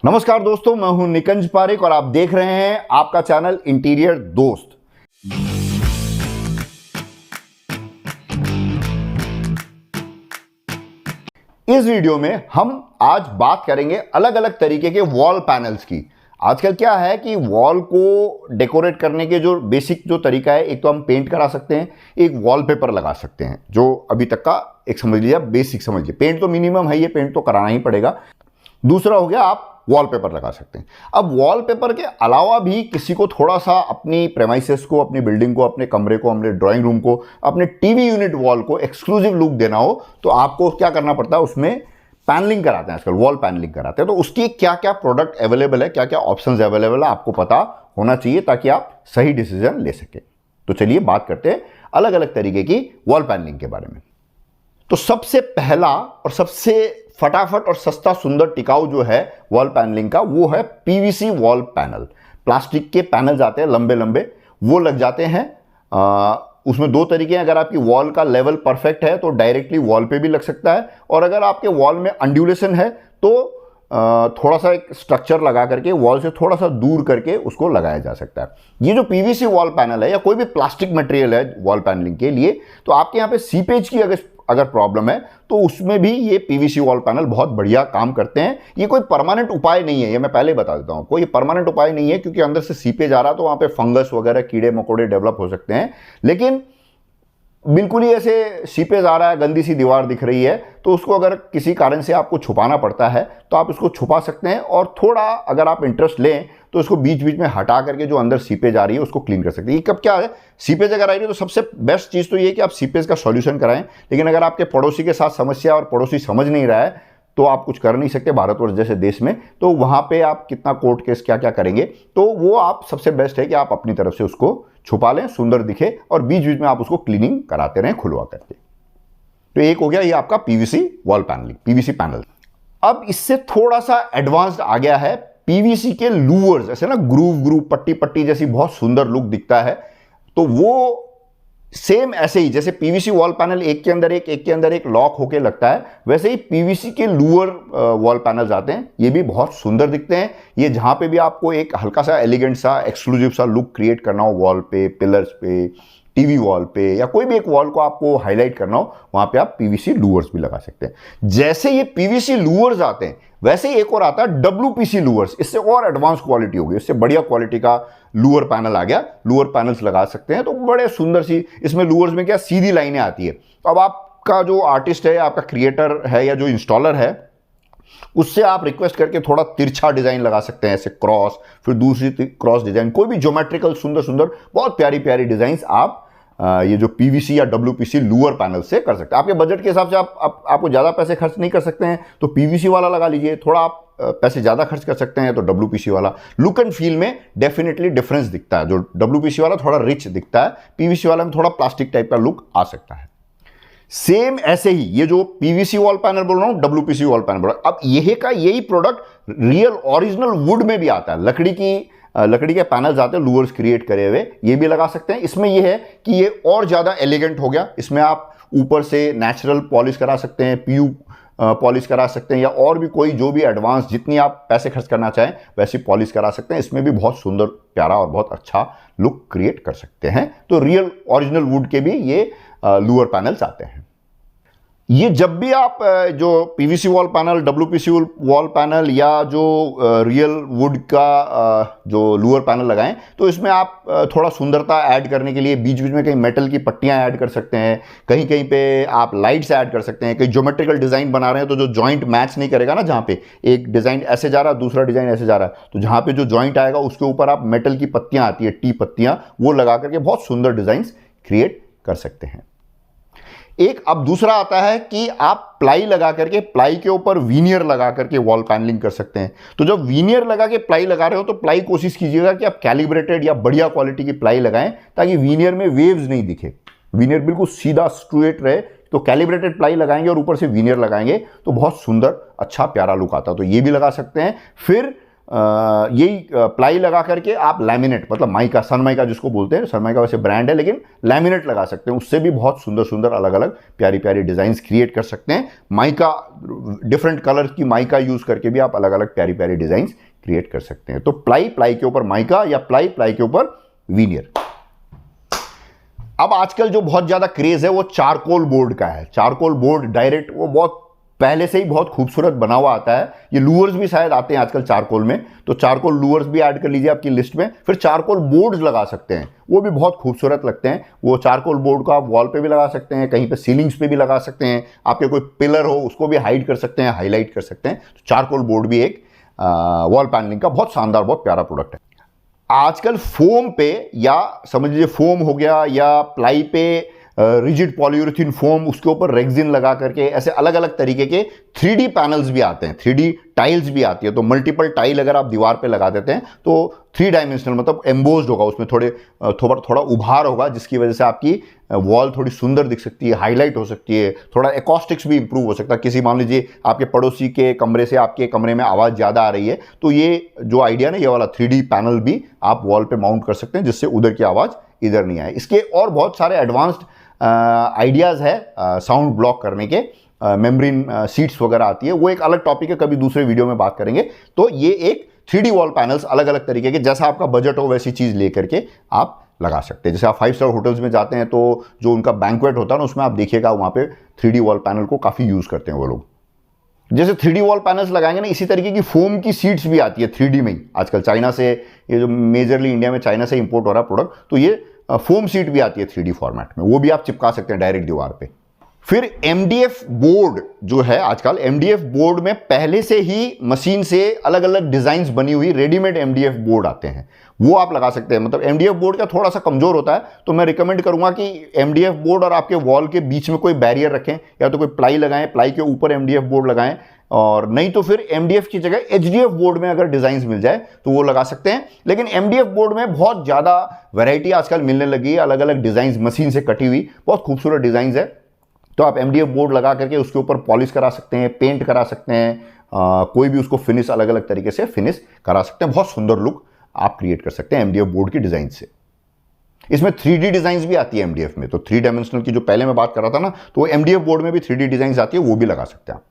नमस्कार दोस्तों, मैं हूं निकंज पारेख और आप देख रहे हैं आपका चैनल इंटीरियर दोस्त। इस वीडियो में हम आज बात करेंगे अलग अलग तरीके के वॉल पैनल्स की। आजकल क्या है कि वॉल को डेकोरेट करने के जो बेसिक जो तरीका है, एक तो हम पेंट करा सकते हैं, एक वॉलपेपर लगा सकते हैं, जो अभी तक का एक समझ लीजिए, बेसिक समझ लीजिए। पेंट तो मिनिमम है, ये पेंट तो कराना ही पड़ेगा। दूसरा हो गया आप वॉलपेपर लगा सकते हैं। अब वॉलपेपर के अलावा भी किसी को थोड़ा सा अपनी प्रेमाइसेस को, अपनी बिल्डिंग को, अपने कमरे को, अपने ड्राइंग रूम को, अपने टीवी यूनिट वॉल को एक्सक्लूसिव लुक देना हो तो आपको क्या करना पड़ता है, उसमें पैनलिंग कराते हैं। आजकल वॉल पैनलिंग कराते हैं। तो उसकी क्या क्या प्रोडक्ट अवेलेबल है, क्या क्या ऑप्शंस अवेलेबल है, आपको पता होना चाहिए ताकि आप सही डिसीजन ले सके। तो चलिए बात करते हैं अलग अलग तरीके की वॉल पैनलिंग के बारे में। तो सबसे पहला और सबसे फटाफट और सस्ता सुंदर टिकाऊ जो है वॉल पैनलिंग का, वो है पीवीसी वॉल पैनल। प्लास्टिक के पैनल्स आते हैं लंबे लंबे, वो लग जाते हैं। उसमें दो तरीके हैं। अगर आपकी वॉल का लेवल परफेक्ट है तो डायरेक्टली वॉल पे भी लग सकता है, और अगर आपके वॉल में अंड्यूलेशन है तो थोड़ा सा एक स्ट्रक्चर लगा करके वॉल से थोड़ा सा दूर करके उसको लगाया जा सकता है। ये जो पीवीसी वॉल पैनल है या कोई भी प्लास्टिक मटेरियल है वॉल पैनलिंग के लिए, तो आपके यहाँ पे सीपेज की अगर प्रॉब्लम है तो उसमें भी ये पीवीसी वॉल पैनल बहुत बढ़िया काम करते हैं। ये कोई परमानेंट उपाय नहीं है, ये मैं पहले बता देता हूं। कोई परमानेंट उपाय नहीं है, क्योंकि अंदर से सीपेज आ रहा तो वहां पे फंगस वगैरह, कीड़े मकोड़े डेवलप हो सकते हैं। लेकिन बिल्कुल ही ऐसे सीपेज आ रहा है, गंदी सी दीवार दिख रही है, तो उसको अगर किसी कारण से आपको छुपाना पड़ता है तो आप उसको छुपा सकते हैं, और थोड़ा अगर आप इंटरेस्ट लें तो उसको बीच बीच में हटा करके जो अंदर सीपेज आ रही है उसको क्लीन कर सकते हैं। ये कब क्या है, सीपेज अगर आ रही है तो सबसे बेस्ट चीज़ तो ये है कि आप सीपेज का सॉल्यूशन कराएं। लेकिन अगर आपके पड़ोसी के साथ समस्या और पड़ोसी समझ नहीं रहा है तो आप कुछ कर नहीं सकते भारतवर्ष जैसे देश में। तो वहाँ पे आप कितना कोर्ट केस क्या क्या करेंगे, तो वो आप सबसे बेस्ट है कि आप अपनी तरफ से उसको छुपा लें, सुंदर दिखे, और बीच बीच में आप उसको क्लीनिंग कराते रहें खुलवा करके। तो एक हो गया ये आपका PVC wall panelling, PVC panel. अब इससे थोड़ा सा एडवांस्ड आ गया है पीवीसी के लूवर्स। ऐसे ना ग्रूव पट्टी पट्टी जैसी बहुत सुंदर लुक दिखता है। तो वो सेम ऐसे ही जैसे पीवीसी वॉल पैनल एक के अंदर एक लॉक होके लगता है, वैसे ही पीवीसी के लूअर वॉल पैनल्स आते हैं। ये भी बहुत सुंदर दिखते हैं। ये जहां पे भी आपको एक हल्का सा एलिगेंट सा एक्सक्लूसिव सा लुक क्रिएट करना हो, वॉल पे, पिलर्स पे, टीवी वॉल पे, या कोई भी एक वॉल को आपको हाईलाइट करना हो, वहां पे आप पीवीसी लूअर्स भी लगा सकते हैं। जैसे ये पीवीसी लूअर्स आते हैं वैसे ही एक और आता है डब्ल्यूपीसी लूअर्स। इससे और एडवांस क्वालिटी होगी, इससे बढ़िया क्वालिटी का लूअर पैनल आ गया। लूअर पैनल्स लगा सकते हैं। तो बड़े सुंदर सी इसमें लूअर्स में क्या सीधी लाइनें आती है। तो अब आपका जो आर्टिस्ट है, आपका क्रिएटर है, या जो इंस्टॉलर है, उससे आप रिक्वेस्ट करके थोड़ा तिरछा डिजाइन लगा सकते हैं, ऐसे क्रॉस, फिर दूसरी क्रॉस डिजाइन, कोई भी ज्योमेट्रिकल सुंदर सुंदर बहुत प्यारी प्यारी डिजाइन आप ये जो पीवीसी या डब्ल्यूपीसी लूअर पैनल से कर सकते हैं। आपके बजट के हिसाब से आपको ज़्यादा पैसे खर्च नहीं कर सकते हैं तो पीवीसी वाला लगा लीजिए। थोड़ा आप पैसे ज़्यादा खर्च कर सकते हैं तो डब्ल्यूपीसी वाला। लुक एंड फील में डेफिनेटली डिफरेंस दिखता है। जो डब्ल्यूपीसी वाला थोड़ा रिच दिखता है, पीवीसी वाला में थोड़ा प्लास्टिक टाइप का लुक आ सकता है। सेम ऐसे ही ये जो पीवीसी वॉल पैनल बोल रहा हूं, डब्ल्यूपीसी वॉल पैनल बोल रहा हूं, अब यही प्रोडक्ट रियल ओरिजिनल वुड में भी आता है। लकड़ी के पैनल्स आते हैं लूअर्स क्रिएट करे हुए, ये भी लगा सकते हैं। इसमें ये है कि ये और ज़्यादा एलिगेंट हो गया। इसमें आप ऊपर से नेचुरल पॉलिश करा सकते हैं, पीयू पॉलिश करा सकते हैं, या और भी कोई जो भी एडवांस जितनी आप पैसे खर्च करना चाहें वैसी पॉलिश करा सकते हैं। इसमें भी बहुत सुंदर प्यारा और बहुत अच्छा लुक क्रिएट कर सकते हैं। तो रियल ओरिजिनल वुड के भी ये लूअर पैनल्स आते हैं। ये जब भी आप जो PVC wall panel, WPC wall panel, या जो रियल वुड का जो लूअर पैनल लगाएं, तो इसमें आप थोड़ा सुंदरता ऐड करने के लिए बीच बीच में कहीं मेटल की पट्टियां ऐड कर सकते हैं, कहीं कहीं पे आप लाइट्स ऐड कर सकते हैं। कहीं ज्योमेट्रिकल डिजाइन बना रहे हैं तो जो जॉइंट मैच नहीं करेगा ना, जहां पे एक डिजाइन ऐसे जा रहा है, दूसरा डिजाइन ऐसे जा रहा है, तो जहां पे जो जॉइंट आएगा उसके ऊपर आप मेटल की पत्तियां आती है, टी पत्तियां, वो लगा करके बहुत सुंदर डिजाइन क्रिएट कर सकते हैं। एक अब दूसरा आता है कि आप प्लाई लगा करके, प्लाई के ऊपर वीनियर लगा करके वॉल पैनलिंग कर सकते हैं। तो जब वीनियर लगा के प्लाई लगा रहे हो तो प्लाई कोशिश कीजिएगा कि आप कैलिब्रेटेड या बढ़िया क्वालिटी की प्लाई लगाएं, ताकि वीनियर में वेव्स नहीं दिखे, वीनियर बिल्कुल सीधा स्ट्रेट रहे। तो कैलिब्रेटेड प्लाई लगाएंगे और ऊपर से वीनियर लगाएंगे तो बहुत सुंदर अच्छा प्यारा लुक आता है। तो ये भी लगा सकते हैं। फिर यही प्लाई लगा करके आप लैमिनेट, मतलब माइका, सनमाइका जिसको बोलते हैं, सनमाइका वैसे ब्रांड है लेकिन लैमिनेट लगा सकते हैं, उससे भी बहुत सुंदर सुंदर अलग अलग प्यारी प्यारी डिजाइंस क्रिएट कर सकते हैं। माइका, डिफरेंट कलर की माइका यूज करके भी आप अलग अलग प्यारी प्यारी डिजाइंस क्रिएट कर सकते हैं। तो प्लाई, प्लाई के ऊपर माइका, या प्लाई, प्लाई के ऊपर वीनियर। अब आजकल जो बहुत ज्यादा क्रेज है वो चारकोल बोर्ड का है। चारकोल बोर्ड डायरेक्ट, वो बहुत पहले से ही बहुत खूबसूरत बना हुआ आता है। ये लूअर्स भी शायद आते हैं आजकल चारकोल में, तो चारकोल लूअर्स भी ऐड कर लीजिए आपकी लिस्ट में। फिर चारकोल बोर्ड्स लगा सकते हैं, वो भी बहुत खूबसूरत लगते हैं। वो चारकोल बोर्ड को आप वॉल पे भी लगा सकते हैं, कहीं पे सीलिंग्स पे भी लगा सकते हैं, आपके कोई पिलर हो उसको भी हाइड कर सकते हैं, हाईलाइट कर सकते हैं। तो चारकोल बोर्ड भी एक वॉल पैनलिंग का बहुत शानदार, बहुत प्यारा प्रोडक्ट है। आजकल फोम पे, या समझ लीजिए फोम हो गया, या प्लाई पे रिजिड पॉलीयूरेथीन फोम, उसके ऊपर रेक्सिन लगा करके ऐसे अलग अलग तरीके के 3D पैनल्स भी आते हैं, 3D टाइल्स भी आती है। तो मल्टीपल टाइल अगर आप दीवार पे लगा देते हैं तो 3 डायमेंशनल, मतलब एम्बोज्ड होगा, उसमें थोड़ा उभार होगा, जिसकी वजह से आपकी वॉल थोड़ी सुंदर दिख सकती है, हाईलाइट हो सकती है, थोड़ा एकॉस्टिक्स भी इंप्रूव हो सकता है। किसी, मान लीजिए आपके पड़ोसी के कमरे से आपके कमरे में आवाज़ ज़्यादा आ रही है, तो ये जो आइडिया ना, ये वाला 3D पैनल भी आप वॉल पे माउंट कर सकते हैं, जिससे उधर की आवाज़ इधर नहीं आए। इसके और बहुत सारे एडवांस्ड आइडियाज़ है साउंड ब्लॉक करने के, मेम्ब्रेन सीट्स वगैरह आती है, वो एक अलग टॉपिक है, कभी दूसरे वीडियो में बात करेंगे। तो ये एक 3D वॉल पैनल्स अलग अलग तरीके के, जैसा आपका बजट हो वैसी चीज़ लेकर के आप लगा सकते हैं। जैसे आप 5 स्टार होटल्स में जाते हैं तो जो उनका बैंक्वेट होता है ना, उसमें आप देखिएगा वहाँ पे 3D वॉल पैनल को काफ़ी यूज़ करते हैं वो लोग। जैसे 3D वॉल पैनल्स लगाएंगे ना, इसी तरीके की फोम की सीट्स भी आती है 3D में ही आजकल, चाइना से, ये जो मेजरली इंडिया में चाइना से इंपोर्ट हो रहा है प्रोडक्ट, तो ये फोम सीट भी आती है 3D फॉर्मेट में, वो भी आप चिपका सकते हैं डायरेक्ट दीवार पे। फिर MDF बोर्ड जो है आजकल, MDF बोर्ड में पहले से ही मशीन से अलग अलग डिजाइन्स बनी हुई रेडीमेड MDF बोर्ड आते हैं, वो आप लगा सकते हैं। मतलब MDF बोर्ड का थोड़ा सा कमजोर होता है, तो मैं रिकमेंड करूंगा कि MDF बोर्ड और आपके वॉल के बीच में कोई बैरियर रखें, या तो कोई प्लाई लगाएं, प्लाई के ऊपर MDF बोर्ड लगाएं, और नहीं तो फिर MDF की जगह HDF बोर्ड में अगर डिजाइन मिल जाए तो वो लगा सकते हैं। लेकिन MDF बोर्ड में बहुत ज़्यादा वैरायटी आजकल मिलने लगी है, अलग अलग डिजाइन मशीन से कटी हुई बहुत खूबसूरत डिजाइन है। तो आप MDF बोर्ड लगा करके उसके ऊपर पॉलिश करा सकते हैं, पेंट करा सकते हैं, कोई भी उसको फिनिश अलग अलग तरीके से फिनिश करा सकते हैं। बहुत सुंदर लुक आप क्रिएट कर सकते हैं MDF बोर्ड की डिजाइन से। इसमें 3D डिजाइन भी आती है MDF में, तो 3 डायमेंशनल की जो पहले मैं बात कर रहा था ना, तो वो MDF बोर्ड में भी 3D डिजाइन आती है, वो भी लगा सकते हैं आप।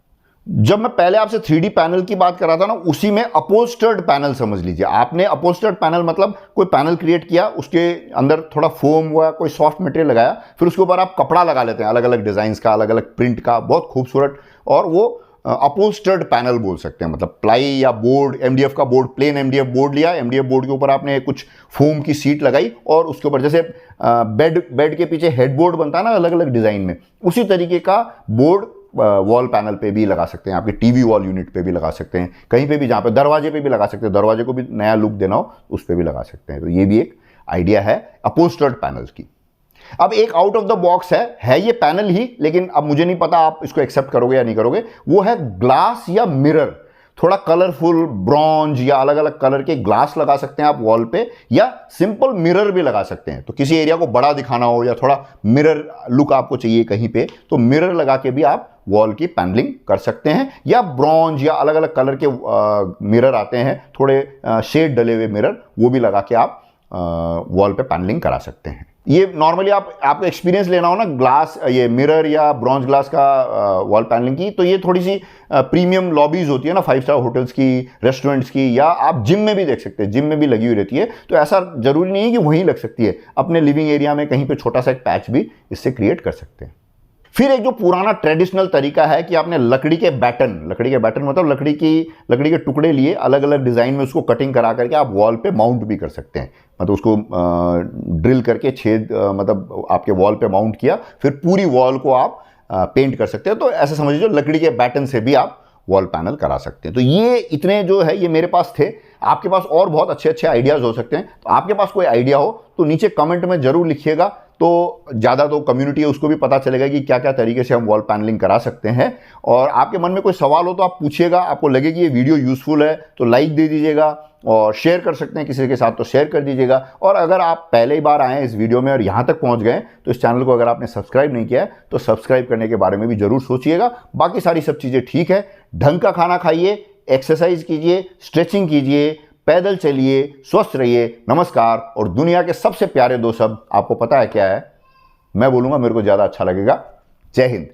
जब मैं पहले आपसे 3D पैनल की बात कर रहा था ना, उसी में अपहोल्स्टर्ड पैनल समझ लीजिए। आपने अपहोल्स्टर्ड पैनल मतलब कोई पैनल क्रिएट किया, उसके अंदर थोड़ा फोम हुआ, कोई सॉफ्ट मटेरियल लगाया, फिर उसके ऊपर आप कपड़ा लगा लेते हैं अलग अलग डिजाइन का, अलग अलग प्रिंट का, बहुत खूबसूरत, और वो अपहोल्स्टर्ड पैनल बोल सकते हैं। मतलब प्लाई या बोर्ड, MDF का बोर्ड, प्लेन MDF बोर्ड लिया, MDF बोर्ड के ऊपर आपने कुछ फोम की सीट लगाई, और उसके ऊपर जैसे बेड के पीछे हेडबोर्ड बनता है ना अलग अलग डिजाइन में, उसी तरीके का बोर्ड वॉल पैनल पे भी लगा सकते हैं, आपके टीवी वॉल यूनिट पे भी लगा सकते हैं, कहीं पे भी, जहाँ पे दरवाजे पे भी लगा सकते हैं, दरवाजे को भी नया लुक देना हो उस पे भी लगा सकते हैं। तो ये भी एक आइडिया है अपहोल्स्टर्ड पैनल्स की। अब एक आउट ऑफ द बॉक्स है ये पैनल ही, लेकिन अब मुझे नहीं पता आप इसको एक्सेप्ट करोगे या नहीं करोगे, वो है ग्लास या मिरर। थोड़ा कलरफुल ब्रॉन्ज या अलग अलग कलर के ग्लास लगा सकते हैं आप वॉल पे, या सिंपल मिरर भी लगा सकते हैं। तो किसी एरिया को बड़ा दिखाना हो या थोड़ा मिरर लुक आपको चाहिए कहीं पे, तो मिरर लगा के भी आप वॉल की पैनलिंग कर सकते हैं। या ब्रॉन्ज या अलग अलग कलर के मिरर आते हैं, थोड़े शेड डले हुए मिरर, वो भी लगा के आप वॉल पे पैनलिंग करा सकते हैं। ये नॉर्मली आपको एक्सपीरियंस लेना हो ना ग्लास, ये मिरर या ब्रॉन्ज ग्लास का वॉल पैनलिंग की, तो ये थोड़ी सी प्रीमियम लॉबीज होती है ना 5 स्टार होटल्स की, रेस्टोरेंट्स की, या आप जिम में भी देख सकते हैं, जिम में भी लगी हुई रहती है। तो ऐसा जरूरी नहीं है कि वहीं लग सकती है, अपने लिविंग एरिया में कहीं पे छोटा सा एक पैच भी इससे क्रिएट कर सकते हैं। फिर एक जो पुराना ट्रेडिशनल तरीका है कि आपने लकड़ी के बैटन मतलब लकड़ी के टुकड़े लिए, अलग अलग डिजाइन में उसको कटिंग करा करके आप वॉल पे माउंट भी कर सकते हैं। मतलब उसको ड्रिल करके छेद मतलब आपके वॉल पे माउंट किया, फिर पूरी वॉल को आप पेंट कर सकते हैं। तो ऐसा समझ लीजिए लकड़ी के बैटन से भी आप वॉल पैनल करा सकते हैं। तो ये इतने जो है ये मेरे पास थे। आपके पास और बहुत अच्छे अच्छे आइडियाज हो सकते हैं। तो आपके पास कोई आइडिया हो तो नीचे कमेंट में जरूर लिखिएगा, तो ज़्यादा तो कम्युनिटी है उसको भी पता चलेगा कि क्या क्या तरीके से हम वॉल पैनलिंग करा सकते हैं। और आपके मन में कोई सवाल हो तो आप पूछिएगा। आपको लगे कि ये वीडियो यूजफुल है तो लाइक दे दीजिएगा, और शेयर कर सकते हैं किसी के साथ तो शेयर कर दीजिएगा। और अगर आप पहले ही बार आए हैं इस वीडियो में और यहाँ तक पहुँच गए तो इस चैनल को अगर आपने सब्सक्राइब नहीं किया है तो सब्सक्राइब करने के बारे में भी जरूर सोचिएगा। बाकी सारी सब चीज़ें ठीक है। ढंग का खाना खाइए, एक्सरसाइज कीजिए, स्ट्रेचिंग कीजिए, पैदल चलिए, स्वस्थ रहिए। नमस्कार। और दुनिया के सबसे प्यारे दो शब्द आपको पता है क्या है? मैं बोलूंगा, मेरे को ज़्यादा अच्छा लगेगा। जय हिंद।